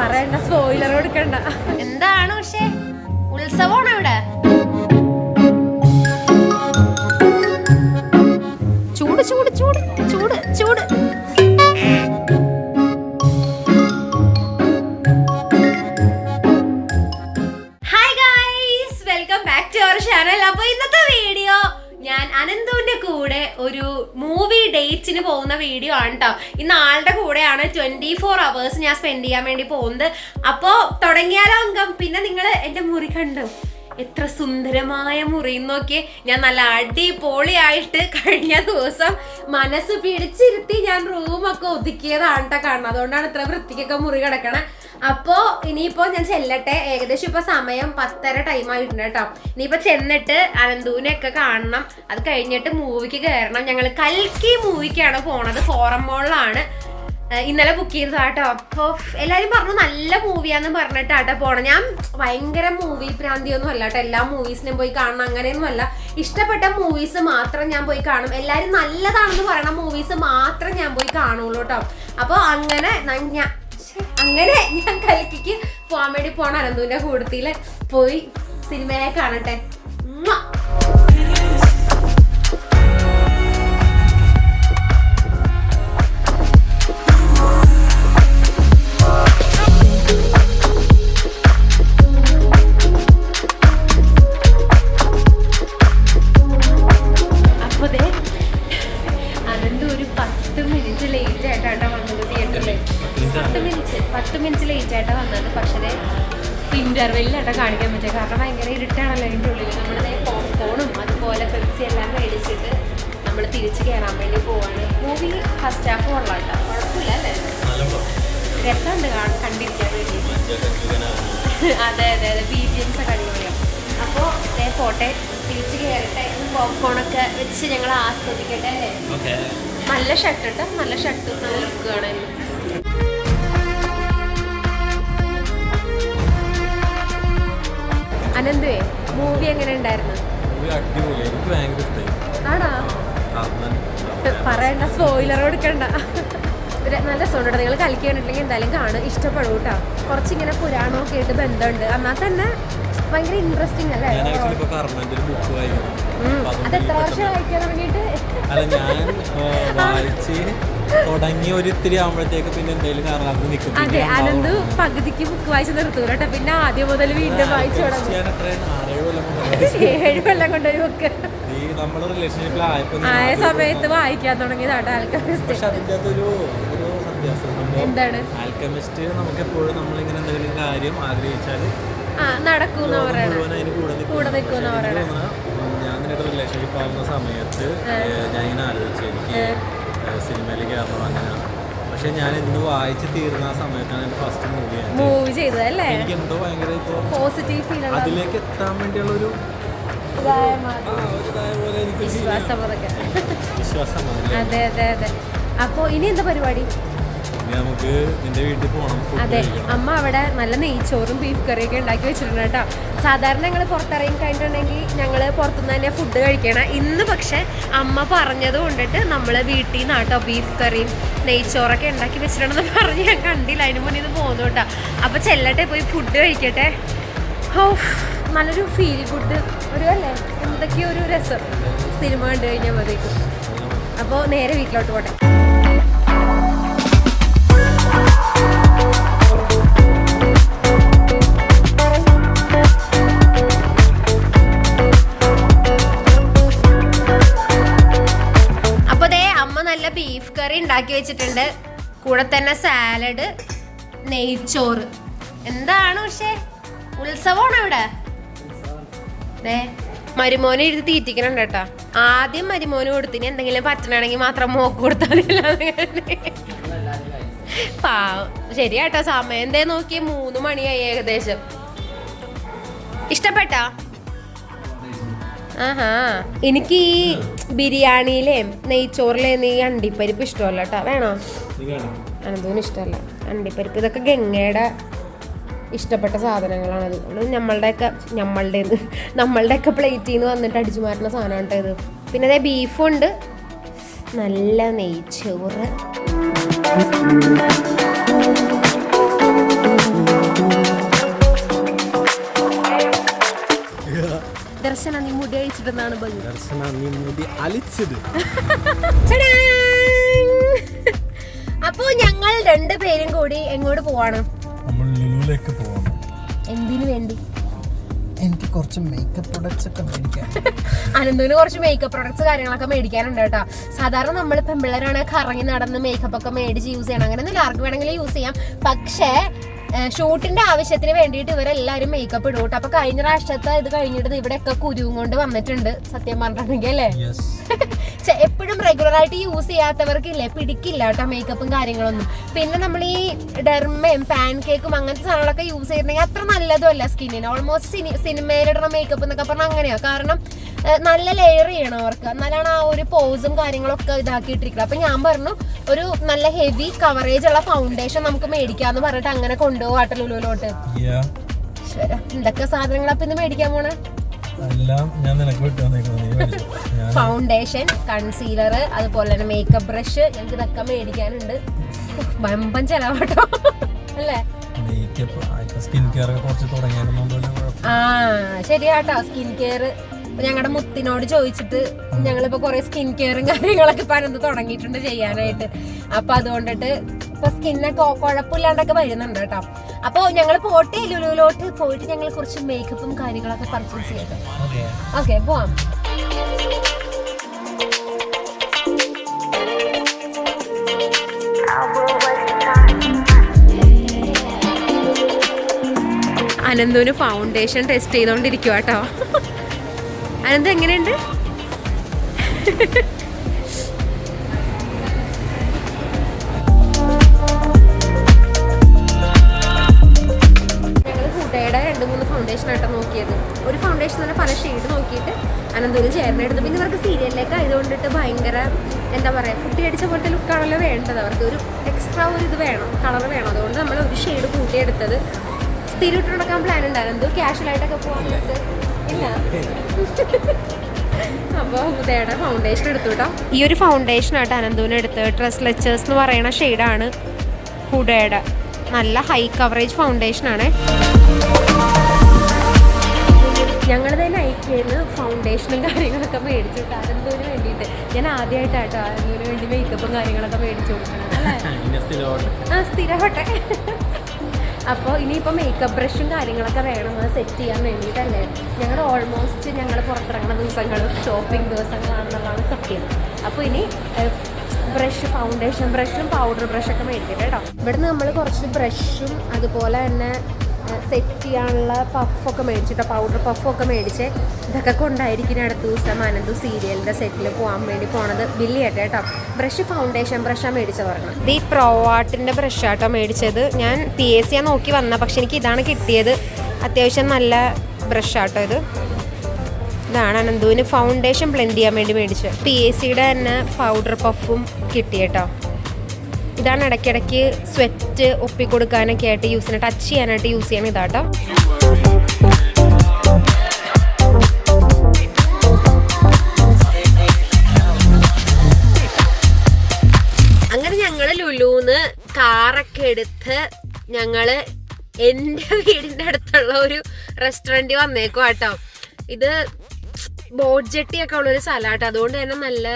പറയണ്ട, സ്പോയിലർ കൊടുക്കണ്ട. എന്താണ് പക്ഷേ ഉത്സവമാണ് ഇവിടെ. ചൂട് ചൂട് ചൂട് ചൂട് ചൂട്. Hi guys, welcome back to our channel. അപ്പൊ ഇന്നത്തെ വീഡിയോ ഞാൻ അനന്തുവിന്റെ കൂടെ ഒരു മൂവി ഡേറ്റിന് പോകുന്ന വീഡിയോ ആണ് കേട്ടോ. ഇന്ന് ആളുടെ കൂടെയാണ് 24 hours ഞാൻ സ്പെൻഡ് ചെയ്യാൻ വേണ്ടി പോകുന്നത്. അപ്പോ തുടങ്ങിയാലോ അംഗം. പിന്നെ നിങ്ങൾ എന്റെ മുറി കണ്ടു, എത്ര സുന്ദരമായ മുറി നോക്കിയേ. ഞാൻ നല്ല അടിപൊളിയായിട്ട് കഴിഞ്ഞ ദിവസം മനസ്സ് പിടിച്ചിരുത്തി ഞാൻ റൂമൊക്കെ ഒതുക്കിയതാണ് കേട്ടോ കാണുന്നത്. അതുകൊണ്ടാണ് ഇത്ര വൃത്തിക്കൊക്കെ മുറി കിടക്കണേ. അപ്പോ ഇനിയിപ്പോ ഞാൻ ചെല്ലട്ടെ. ഏകദേശം ഇപ്പൊ സമയം 10:30 ടൈം ആയിട്ടുണ്ട് കേട്ടോ. ഇനിയിപ്പോ ചെന്നിട്ട് അനന്തുവിനെ ഒക്കെ കാണണം. അത് കഴിഞ്ഞിട്ട് മൂവിക്ക് കയറണം. ഞങ്ങൾ കൽക്കി മൂവിക്കാണ് പോണത്. ഫോറം മോളിലാണ് ഇന്നലെ ബുക്ക് ചെയ്തതാട്ടോ. അപ്പോൾ എല്ലാവരും പറഞ്ഞു നല്ല മൂവിയാന്ന് പറഞ്ഞിട്ടാട്ടോ പോണം. ഞാൻ ഭയങ്കര മൂവി പ്രാന്തിയൊന്നും അല്ല കേട്ടോ. എല്ലാ മൂവീസിനും പോയി കാണണം അങ്ങനെയൊന്നും അല്ല. ഇഷ്ടപ്പെട്ട മൂവീസ് മാത്രം ഞാൻ പോയി കാണും. എല്ലാവരും നല്ലതാണെന്ന് പറയണ മൂവീസ് മാത്രം ഞാൻ പോയി കാണുള്ളൂ കേട്ടോ. അപ്പോൾ അങ്ങനെ ഞാൻ കൽക്കിക്ക് പോകാൻ വേണ്ടി പോണ അനന്തുവിന്റെ കൂട്ടത്തിൽ പോയി സിനിമയെ കാണട്ടെ. അനന്തു ഒരു 10 മിനിറ്റ് ലേറ്റ് ആയിട്ടാണ് വന്നത് തിയേറ്ററിൽ. 10 മിനിറ്റ് ലേറ്റ് ആയിട്ടാണ് വന്നത്. പക്ഷേ ഇന്റർവെല്ലിലാട്ടോ കാണിക്കാൻ പറ്റുക. കാരണം ഭയങ്കര ഇരുട്ടാണല്ലോ അതിൻ്റെ ഉള്ളിൽ. നമ്മുടെ പോപ്കോണും അതുപോലെ പെപ്സി എല്ലാം മേടിച്ചിട്ട് നമ്മൾ തിരിച്ച് കയറാൻ വേണ്ടി പോവാണ്. മൂവി ഫസ്റ്റ് ഹാഫ് കൊള്ളാട്ടോ, കുഴപ്പമില്ല അല്ലേ, രസമുണ്ട് കണ്ടിരിക്കാൻ വേണ്ടി. അതെ അതെ അതെ, BGMs ഒക്കെ അടിപൊളിയാണ്. അപ്പോൾ പോട്ടെ, തിരിച്ച് കയറട്ടെ, പോപ്കോണൊക്കെ വെച്ച് ഞങ്ങൾ ആസ്വദിക്കട്ടെ അല്ലേ. നല്ല ഷർട്ട് കേട്ടോ, നല്ല ഷർട്ട്, നല്ല ലുക്ക് കാണാൻ. അനന്തുവേ, മൂവി എങ്ങനെ ഉണ്ടായിരുന്നു? ആണോ? പറയണ്ട, സ്പോയിലർ കൊടുക്കണ്ട. നല്ല രസമുണ്ട്. നിങ്ങൾ കളിക്ക് കണ്ടിട്ടുണ്ടെങ്കിൽ എന്തായാലും കാണും, ഇഷ്ടപ്പെടും കേട്ടോ. കുറച്ചിങ്ങനെ പുരാണമൊക്കെ ആയിട്ട് ബന്ധമുണ്ട്. എന്നാൽ തന്നെ ഭയങ്കര ഇൻട്രസ്റ്റിംഗ് അല്ലേ. അത് എത്ര വർഷം വായിക്കാൻ തുടങ്ങിയിട്ട്? തുടങ്ങി ഒരിത്തിരി ആവുമ്പോഴത്തേക്ക് പിന്നെ എന്തെങ്കിലും കാരണം നിൽക്കും. അതെ, അനന്ത് പകുതിക്ക് ബുക്ക് വായിച്ച് നിർത്തൂല കേട്ടോ. പിന്നെ ആദ്യം മുതൽ വീണ്ടും വായിച്ചു തുടങ്ങും. 7 കൊല്ലം കൊണ്ടൊരു ബുക്ക് ആയ സമയത്ത് വായിക്കാൻ തുടങ്ങിയതാട്ടോ ആൽക്കമിസ്റ്റ്. എന്താണ് ആൽക്കമിസ്റ്റ്? നമുക്ക് എപ്പോഴും നമ്മളിങ്ങനെ എന്തെങ്കിലും കാര്യം ആഗ്രഹിച്ചാൽ നടക്കൂന്ന് പറയണ, കൂടെ നിൽക്കുന്ന പറയണ. ഞാൻ നിങ്ങളുടെ റിലേഷൻഷിപ്പ് ആവുന്ന സമയത്ത് ഞാൻ ഇങ്ങനെ ആലോചിച്ചു എനിക്ക് സിനിമയിൽ കയറണം അങ്ങനെ. പക്ഷെ ഞാൻ ഇന്ന് വായിച്ച് തീർന്ന ആ സമയത്താണ് എൻ്റെ ഫസ്റ്റ് മൂവി ചെയ്തതല്ലേ. എനിക്ക് എന്തോ ഭയങ്കര പോസിറ്റീവ് ഫീൽ, അതിലേക്ക് എത്താൻ വേണ്ടിയുള്ള ഒരു വിശ്വാസം. അതെ അതെ അതെ. അപ്പൊ ഇനി എന്താ പരിപാടി? നമുക്ക് നിന്റെ വീട്ടിൽ പോകണം. അതെ, അമ്മ അവിടെ നല്ല നെയ്ച്ചോറും ബീഫ് കറിയൊക്കെ ഉണ്ടാക്കി വെച്ചിട്ടുണ്ട് കേട്ടോ. സാധാരണ ഞങ്ങൾ പുറത്തിറങ്ങി കഴിഞ്ഞിട്ടുണ്ടെങ്കിൽ ഞങ്ങൾ പുറത്തുനിന്ന് തന്നെ ഫുഡ് കഴിക്കണം. ഇന്ന് പക്ഷെ അമ്മ പറഞ്ഞത് കൊണ്ടിട്ട് നമ്മൾ വീട്ടിൽ നിന്ന് കേട്ടോ ബീഫ് കറിയും നെയ്ച്ചോറൊക്കെ ഉണ്ടാക്കി വെച്ചിട്ടുണ്ടെന്ന് പറഞ്ഞ് ഞാൻ കണ്ടില്ല. അതിന് മുന്നേ ഇത് പോകുന്നു കേട്ടോ. അപ്പോൾ ചെല്ലട്ടെ, പോയി ഫുഡ് കഴിക്കട്ടെ. ഓ, നല്ലൊരു ഫീൽ ഗുഡ് ഒരു അല്ലേ, എന്തൊക്കെയോ ഒരു രസം സിനിമ കണ്ടു കഴിഞ്ഞാൽ മതിയേക്കും. അപ്പോൾ നേരെ വീട്ടിലോട്ട് പോട്ടെ. ബീഫ് കറി ഉണ്ടാക്കി വെച്ചിട്ടുണ്ട്, കൂടെ തന്നെ സാലഡ്, നെയ്ച്ചോറ്. എന്താണ് പക്ഷേ ഉത്സവമാണ് ഇവിടെ. മരുമോനെ ഇരുന്ന് തീറ്റിക്കണുണ്ട് കേട്ടോ. ആദ്യം മരുമോന് കൊടുത്തിന് എന്തെങ്കിലും പറ്റണമെങ്കിൽ മാത്രം മോക്ക് കൊടുത്താൽ പാവം. ശരിയാട്ടോ, സമയം എന്തേ നോക്കിയേ 3 മണിയായി ഏകദേശം. ഇഷ്ടപ്പെട്ടോ? ആഹാ, എനിക്ക് ഈ ബിരിയാണിയിലേയും നെയ്ച്ചോറിലേയും ഈ അണ്ടിപ്പരിപ്പ് ഇഷ്ടമല്ല കേട്ടോ. വേണോ? അനന്തൂന് ഇഷ്ടമല്ല അണ്ടിപ്പരിപ്പ്. ഇതൊക്കെ ഗംഗയുടെ ഇഷ്ടപ്പെട്ട സാധനങ്ങളാണ്. അതുകൊണ്ട് നമ്മളുടെയൊക്കെ പ്ലേറ്റിൽ നിന്ന് വന്നിട്ട് അടിച്ചു മാറ്റുന്ന സാധനമാണ് ഇത്. പിന്നെ അതേ ബീഫുണ്ട്, നല്ല നെയ്ച്ചോറ്. എന്താണ് ഭംഗി. അപ്പൊ ഞങ്ങൾ രണ്ടുപേരും കൂടി എങ്ങോട്ട് പോവാണ്? എന്തിനു വേണ്ടി? എനിക്ക് കുറച്ച് മേക്കപ്പ് പ്രൊഡക്ട്സ് ഒക്കെ മേടിക്കാൻ. അനന്തുവിന് കുറച്ച് മേക്കപ്പ് പ്രൊഡക്ട്സ് കാര്യങ്ങളൊക്കെ മേടിക്കാനുണ്ട് കേട്ടോ. സാധാരണ നമ്മൾ പെമ്പിള്ളേരാണ് കറങ്ങി നടന്ന് മേക്കപ്പ് ഒക്കെ മേടിച്ച് യൂസ് ചെയ്യണം. അങ്ങനെയൊന്നും ആർക്ക് വേണമെങ്കിലും യൂസ് ചെയ്യാം. പക്ഷേ ഷൂട്ടിന്റെ ആവശ്യത്തിന് വേണ്ടിയിട്ട് ഇവരെല്ലാരും മേക്കപ്പ് ഇടും കേട്ടോ. അപ്പൊ കഴിഞ്ഞ പ്രാവശ്യത്തെ ഇത് കഴിഞ്ഞിട്ട് ഇവിടെയൊക്കെ കുരുവും കൊണ്ട് വന്നിട്ടുണ്ട് സത്യം പറഞ്ഞിട്ടുണ്ടെങ്കിൽ അല്ലേ. എപ്പോഴും റെഗുലർ ആയിട്ട് യൂസ് ചെയ്യാത്തവർക്കില്ലേ പിടിക്കില്ല കേട്ടോ മേക്കപ്പും കാര്യങ്ങളൊന്നും. പിന്നെ നമ്മൾ ഈ ഡെർമയും പാൻ കേക്കും അങ്ങനത്തെ സാധനങ്ങളൊക്കെ യൂസ് ചെയ്തിട്ടുണ്ടെങ്കിൽ അത്ര നല്ലതുമല്ല സ്കിന്നിന്. ഓൾമോസ്റ്റ് സിനിമയിലിടുന്ന മേക്കപ്പ് എന്നൊക്കെ പറഞ്ഞാൽ അങ്ങനെയാ. കാരണം നല്ല ലെയർ ചെയ്യണം അവർക്ക്, എന്നാലാണ് ആ ഒരു പോസും കാര്യങ്ങളൊക്കെ ഇതാക്കിയിട്ടിരിക്കുന്നത്. അപ്പൊ ഞാൻ പറഞ്ഞു ഒരു നല്ല ഹെവി കവറേജ് ഉള്ള ഫൗണ്ടേഷൻ നമുക്ക് മേടിക്കാന്ന് പറഞ്ഞിട്ട് അങ്ങനെ കൊണ്ടുപോകാട്ടെ ലുലുവിലോട്ട്. എന്തൊക്കെ സാധനങ്ങളാ ഇന്ന് മേടിക്കാൻ പോണേ? ഫൗണ്ടേഷൻ, കൺസീലർ, അതുപോലെ തന്നെ മേക്കപ്പ് ബ്രഷ്, ഞങ്ങൾക്ക് ഇതൊക്കെ മേടിക്കാനുണ്ട്. വമ്പൻ ചെലവാട്ടോ അല്ലേ? ശരിയാട്ടോ സ്കിൻ കെയർ. ഞങ്ങളുടെ മുത്തിനോട് ചോദിച്ചിട്ട് ഞങ്ങളിപ്പോ കൊറേ സ്കിൻ കെയറും കാര്യങ്ങളൊക്കെ പറഞ്ഞത് തുടങ്ങിയിട്ടുണ്ട് ചെയ്യാനായിട്ട്. അപ്പൊ അതുകൊണ്ടിട്ട് ഇപ്പൊ സ്കിന്നൊക്കെ കുഴപ്പമില്ലാണ്ടൊക്കെ വരുന്നുണ്ട് കേട്ടോ. അപ്പൊ ഞങ്ങൾ പോട്ടെ ലുലുവിലോട്ട് പോയിട്ട് ഞങ്ങൾ കുറച്ച് മേക്കപ്പും കാര്യങ്ങളൊക്കെ പർച്ചേസ് ചെയ്യട്ടെ. ഓക്കെ പോവാം. അനന്തുവിന് ഫൗണ്ടേഷൻ ടെസ്റ്റ് ചെയ്തോണ്ടിരിക്കുക കേട്ടോ. അനന്ത് എങ്ങനെയുണ്ട്? ഞങ്ങൾ ഹുഡയുടെ 2-3 ഫൗണ്ടേഷൻ ആയിട്ടോ നോക്കിയത്. ഒരു ഫൗണ്ടേഷൻ തന്നെ പല ഷെയ്ഡ് നോക്കിയിട്ട് അനന്തുവിന് ചേർന്നെടുത്തു. പിന്നെ ഇവർക്ക് സീരിയലിലേക്ക് ആയതുകൊണ്ടിട്ട് ഭയങ്കര എന്താ പറയുക കുട്ടിയടിച്ച പോലത്തെ ലുക്കാണല്ലോ വേണ്ടത്. അവർക്ക് ഒരു എക്സ്ട്രാ ഒരു ഇത് വേണം, കളർ വേണം. അതുകൊണ്ട് നമ്മൾ ഒരു ഷെയ്ഡ് കൂട്ടിയെടുത്തത്. സ്ഥിരം ഇട്ട് നടക്കാൻ പ്ലാൻ ഉണ്ടായിരുന്നു. ക്യാഷ്വലായിട്ടൊക്കെ പോകാൻ വേണ്ടിയിട്ട് ഇല്ല. അപ്പോൾ ഹുദയുടെ ഫൗണ്ടേഷൻ എടുത്തു കേട്ടോ. ഈ ഒരു ഫൗണ്ടേഷനായിട്ട് അനന്തുവിന് എടുത്ത് ഡ്രസ് ലെച്ചേഴ്സ് എന്ന് പറയുന്ന ഷെയ്ഡാണ് ഹുഡയുടെ. നല്ല ഹൈ കവറേജ് ഫൗണ്ടേഷനാണ്. ഞങ്ങളിത് നൈക്കിന്ന് ഫൗണ്ടേഷനും കാര്യങ്ങളൊക്കെ മേടിച്ചിട്ട് അനന്തുവിന് വേണ്ടിയിട്ട്. ഞാൻ ആദ്യമായിട്ടാട്ടോ അനന്തുവിന് വേണ്ടി മേക്കപ്പും കാര്യങ്ങളൊക്കെ മേടിച്ചു കൊടുക്കണം അല്ലേ? സ്ഥിരമാട്ടെ. അപ്പോൾ ഇനിയിപ്പോൾ മേക്കപ്പ് ബ്രഷും കാര്യങ്ങളൊക്കെ വേണം അത് സെറ്റ് ചെയ്യാൻ വേണ്ടിയിട്ടല്ലേ. ഞങ്ങൾ ഓൾമോസ്റ്റ് ഞങ്ങൾ പുറത്തിറങ്ങുന്ന ദിവസങ്ങൾ ഷോപ്പിംഗ് ദിവസങ്ങളാണെന്നുള്ളതാണ് സത്യം. അപ്പോൾ ഇനി ബ്രഷ്, ഫൗണ്ടേഷൻ ബ്രഷും പൗഡർ ബ്രഷൊക്കെ മേടിക്കട്ടെ കേട്ടോ. ഇവിടുന്ന് നമ്മൾ കുറച്ച് ബ്രഷും അതുപോലെ തന്നെ സെറ്റ് ചെയ്യാനുള്ള പഫൊക്കെ മേടിച്ചിട്ടോ, പൗഡർ പഫൊക്കെ മേടിച്ച് ഇതൊക്കെ കൊണ്ടായിരിക്കും അടുത്ത ദിവസം അനന്തു സീരിയലിൻ്റെ സെറ്റിൽ പോകാൻ വേണ്ടി പോണത്. ബില്ല് ചെയ്യട്ടെ കേട്ടോ. ബ്രഷ് ഫൗണ്ടേഷൻ ബ്രഷാണ് മേടിച്ചത് പറഞ്ഞു. ഇത് ഈ പ്രോവാട്ടിൻ്റെ ബ്രഷാട്ടോ മേടിച്ചത്. ഞാൻ PAC നോക്കി വന്ന, പക്ഷെ എനിക്ക് ഇതാണ് കിട്ടിയത്. അത്യാവശ്യം നല്ല ബ്രഷാട്ടോ ഇത്. ഇതാണ് അനന്തുവിന് ഫൗണ്ടേഷൻ ബ്ലെൻഡ് ചെയ്യാൻ വേണ്ടി മേടിച്ചത്. PACയുടെ തന്നെ പൗഡർ പഫും കിട്ടി കേട്ടോ. ഇതാണ് ഇടയ്ക്കിടയ്ക്ക് സ്വെറ്റ് ഒപ്പിക്കൊടുക്കാനൊക്കെ ആയിട്ട് യൂസ് ചെയ്യാൻ, ടച്ച് ചെയ്യാനായിട്ട് യൂസ് ചെയ്യണം ഇതാട്ടോ. അങ്ങനെ ഞങ്ങൾ ലുലുന്ന് കാറൊക്കെ എടുത്ത് ഞങ്ങൾ എൻ്റെ വീടിൻ്റെ അടുത്തുള്ള ഒരു റെസ്റ്റോറൻറ്റിൽ വന്നേക്കും കേട്ടോ. ഇത് ബോട്ട് ജെട്ടിയൊക്കെ ഉള്ളൊരു സ്ഥലമാട്ടോ. അതുകൊണ്ട് തന്നെ നല്ല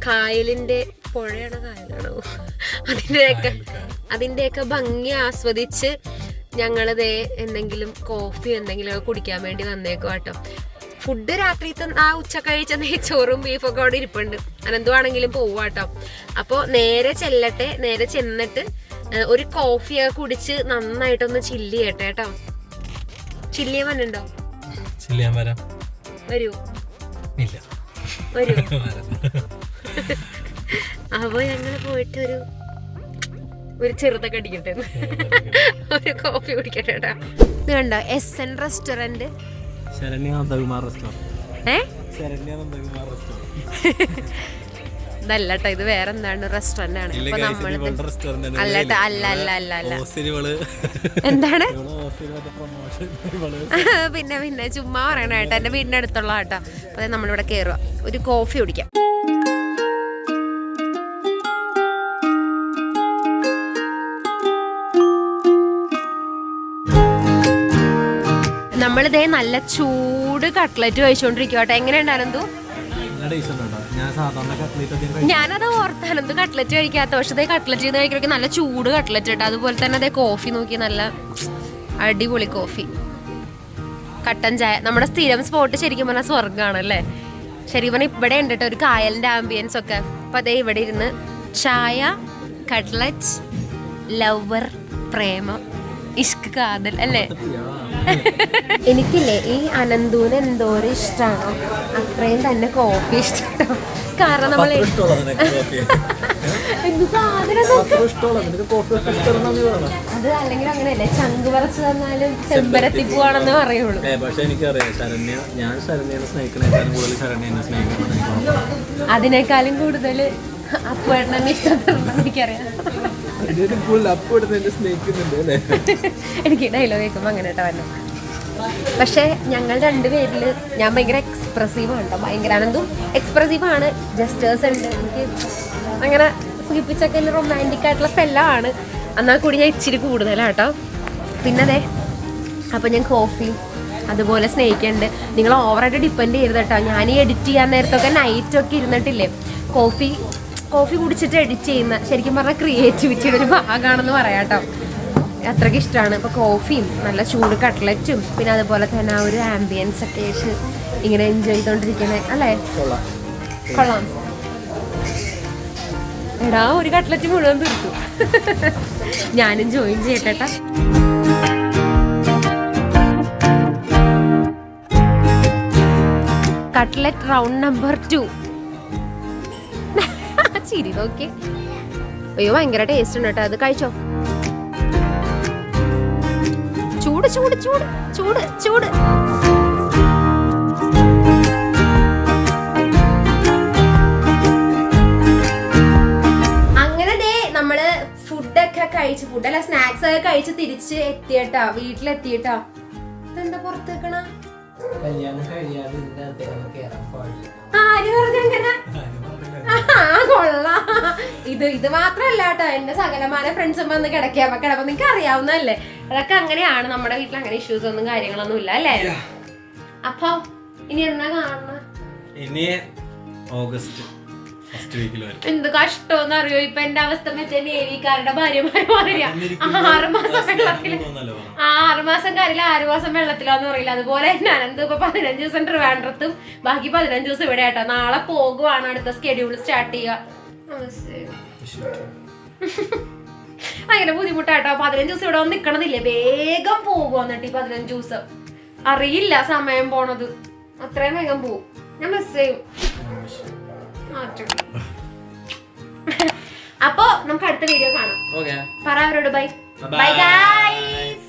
കായലിൻ്റെ പുഴയാണോ കായലാണോ അതിൻ്റെയൊക്കെ ഭംഗി ആസ്വദിച്ച് ഞങ്ങളിതേ എന്തെങ്കിലും കോഫി എന്തെങ്കിലും ഒക്കെ കുടിക്കാൻ വേണ്ടി വന്നേക്കും കേട്ടോ. ഫുഡ് രാത്രിത്തെ ആ ഉച്ച കഴിച്ച നെയ്ച്ചോറും ബീഫൊക്കെ അവിടെ ഇരിപ്പുണ്ട്. അനന്തുവാണെങ്കിലും പോവാട്ടോ. അപ്പോൾ നേരെ ചെല്ലട്ടെ. നേരെ ചെന്നിട്ട് ഒരു കോഫിയൊക്കെ കുടിച്ച് നന്നായിട്ടൊന്ന് ചില്ല് ചെയ്യട്ടെ കേട്ടോ. ചില്ല് ചെയ്യാൻ വന്നുണ്ടോ? വരൂ വരൂ. അപ്പോൾ ഞങ്ങൾ പോയിട്ട് ഒരു ചെറുതൊക്കെ അടിക്കട്ടെ, ഒരു കോഫി കുടിക്കട്ടെ കേട്ടോ. ഇത് കണ്ടോ SN റെസ്റ്റോറന്റ്. ഇതല്ല കേട്ടോ, ഇത് വേറെ എന്താണ് റെസ്റ്റോറന്റ് ആണ്. ഇപ്പൊ നമ്മൾ അല്ലട്ടോ, അല്ല അല്ല അല്ല അല്ല എന്താണ് പിന്നെ ചുമ്മാ പറയണ കേട്ടോ. എന്റെ വീടിന്റെ അടുത്തുള്ള കേട്ടോ. അപ്പൊ നമ്മളിവിടെ കയറുക, ഒരു കോഫി കുടിക്കാം. നമ്മളിതേ നല്ല ചൂട് കട്ട്ലറ്റ് കഴിച്ചോണ്ടിരിക്കും കേട്ടോ. എങ്ങനെയുണ്ടായിരുന്നു? ഞാനത് ഓർത്താനന്ത് കട്ട്ലറ്റ് കഴിക്കാത്ത, പക്ഷെ അതേ കട്ട്ലറ്റ് ചെയ്ത് കഴിക്കണമെങ്കിൽ നല്ല ചൂട് കട്ട്ലറ്റ് കേട്ടോ. അതുപോലെ തന്നെ അതേ കോഫി നോക്കി, നല്ല അടിപൊളി കോഫി, കട്ടൻ ചായ. നമ്മുടെ സ്ഥിരം സ്പോട്ട് ശരിക്കും പറഞ്ഞാൽ സ്വർഗ്ഗമാണല്ലേ. ശരിക്കും പറഞ്ഞാൽ ഇവിടെ ഉണ്ട് കേട്ടോ ഒരു കായലിന്റെ ആംബിയൻസ് ഒക്കെ. അപ്പൊ അതേ ഇവിടെ ഇരുന്ന് ചായ, കട്ട്ലറ്റ്, ലവർ, പ്രേമം, ഇഷ്ക്, കാതൽ അല്ലേ. എനിക്കില്ലേ ഈ അനന്തൂന് എന്തോരം ഇഷ്ടമാണോ അത്രയും തന്നെ കോഫി ഇഷ്ടം. കാരണം നമ്മൾ അത് അല്ലെങ്കിൽ അങ്ങനെയല്ലേ, ചങ്ക് പറിച്ചു തന്നാലും ചെമ്പരത്തി പോവാണെന്ന് പറയുള്ളൂ. പക്ഷെ എനിക്കറിയാം ഞാൻ ശരണ്യനെ സ്നേഹിക്കുന്നതിനേക്കാളും കൂടുതൽ ശരണ്യ എന്നെ സ്നേഹിക്കുന്നു. അതിനേക്കാളും കൂടുതൽ അപ്പുവേട്ടനെ ഇഷ്ടപ്പെടുന്ന എനിക്കറിയാം. എനിക്ക് ഡയലോഗ് കേൾക്കുമ്പോൾ അങ്ങനെ കേട്ടോ വന്നു. പക്ഷെ ഞങ്ങൾ രണ്ടുപേരിൽ ഞാൻ ഭയങ്കര എക്സ്പ്രസീവ് ആണ്, ഭയങ്കര അനന്തും എക്സ്പ്രസീവ് ആണ്. ജസ്റ്റേഴ്സ് ഉണ്ട്, എനിക്ക് അങ്ങനെ സൂചിപ്പിച്ചൊക്കെ റൊമാൻറ്റിക് ആയിട്ടുള്ള ഫെല്ലാണ്. എന്നാൽ കൂടി ഞാൻ ഇച്ചിരി കൂടുതലാട്ടോ. പിന്നെ അതെ, അപ്പം ഞാൻ കോഫി അതുപോലെ സ്നേഹിക്കുന്നുണ്ട്. നിങ്ങൾ ഓവറായിട്ട് ഡിപ്പെൻഡ് ചെയ്യരുത് കേട്ടോ. ഞാൻ ഈ എഡിറ്റ് ചെയ്യാൻ നേരത്തൊക്കെ നൈറ്റൊക്കെ ഇരുന്നിട്ടില്ലേ കോഫി കുടിച്ചിട്ട് എഡിറ്റ് ചെയ്യുന്ന ശരിക്കും പറഞ്ഞാൽ ക്രിയേറ്റിവിറ്റിയുടെ ഒരു ഭാഗമാണെന്ന് പറയാം കേട്ടോ. അത്രയ്ക്ക് ഇഷ്ടമാണ്. ഇപ്പോൾ കോഫിയും നല്ല ചൂട് കട്ട്ലറ്റും പിന്നെ അതുപോലെ തന്നെ ആ ഒരു ആംബിയൻസ് ഒക്കെ ആയിട്ട് ഇങ്ങനെ എൻജോയ് ചെയ്തോണ്ടിരിക്കണേ അല്ലേ. കൊള്ളാം. എടാ ഒരു കട്ട്ലറ്റ് മുഴുവൻ തീർത്തു. ഞാനും ജോയിൻ ചെയ്യട്ടെ. Cutlet round number 2. ചിരി നോക്കി. അയ്യോ ഭയങ്കര ടേസ്റ്റ് ഉണ്ട് കേട്ടോ. അത് കഴിച്ചോ. ചൂട് ചൂട് ചൂട് ചൂട് ചൂട്. അങ്ങനെ ദേ നമ്മള് ഫുഡൊക്കെ കഴിച്ച്, ഫുഡല്ല സ്നാക്സ് ഒക്കെ കഴിച്ച് തിരിച്ച് എത്തിയട്ടാ, വീട്ടിലെത്തിയട്ടാ. ഇതെന്താ പുറത്ത് വെക്കണ? ആര് പറഞ്ഞങ്ങനെ? കൊള്ളാം. ഇത് മാത്രല്ല കേട്ടോ, എന്റെ സകലമാന ഫ്രണ്ട്സും വന്ന് കിടക്കാം കിടപ്പം. നിനക്ക് അറിയാവുന്നതല്ലേ, അതൊക്കെ അങ്ങനെയാണ്. നമ്മുടെ വീട്ടിൽ അങ്ങനെ ഇഷ്യൂസ് ഒന്നും കാര്യങ്ങളൊന്നും ഇല്ല അല്ലേ. അപ്പൊ ഇനി എന്നാ കാണുന്ന? ഇനി ഓഗസ്റ്റ് ഫസ്റ്റ് വീക്കിൽ വരും. എന്ത് കഷ്ടമെന്ന് അറിയോ ഇപ്പൊ എന്റെ അവസ്ഥ. മറ്റേ നേവിക്കാരുടെ ഭാര്യമാര് മാറിയ 6 മാസം വെള്ളത്തില്, 6 മാസം കാര്യമില്ല 6 മാസം വെള്ളത്തിലാന്ന് പറയില്ല. അതുപോലെ തന്നെ അനന്ത് ഇപ്പൊ 15 ദിവസം ട്രിവാൻഡ്രത്തും ബാക്കി 15 ദിവസം ഇവിടെ ആട്ടോ. നാളെ പോകുവാണ്, അടുത്ത സ്കെഡ്യൂൾ സ്റ്റാർട്ട് ചെയ്യുക. ഭയങ്കര ബുദ്ധിമുട്ടാട്ടോ. 15 ദിവസം ഇവിടെ വന്ന് നിക്കണതില്ലേ, വേഗം പോകുക. എന്നിട്ട് ഈ 15 ദിവസം അറിയില്ല സമയം പോണത്, അത്രയും വേഗം പോകും. ഞാൻ മിസ് ചെയ്യും. അപ്പൊ നമുക്ക് അടുത്ത വീഡിയോ കാണാം. പറ അവരോട് ബൈ. Bye guys.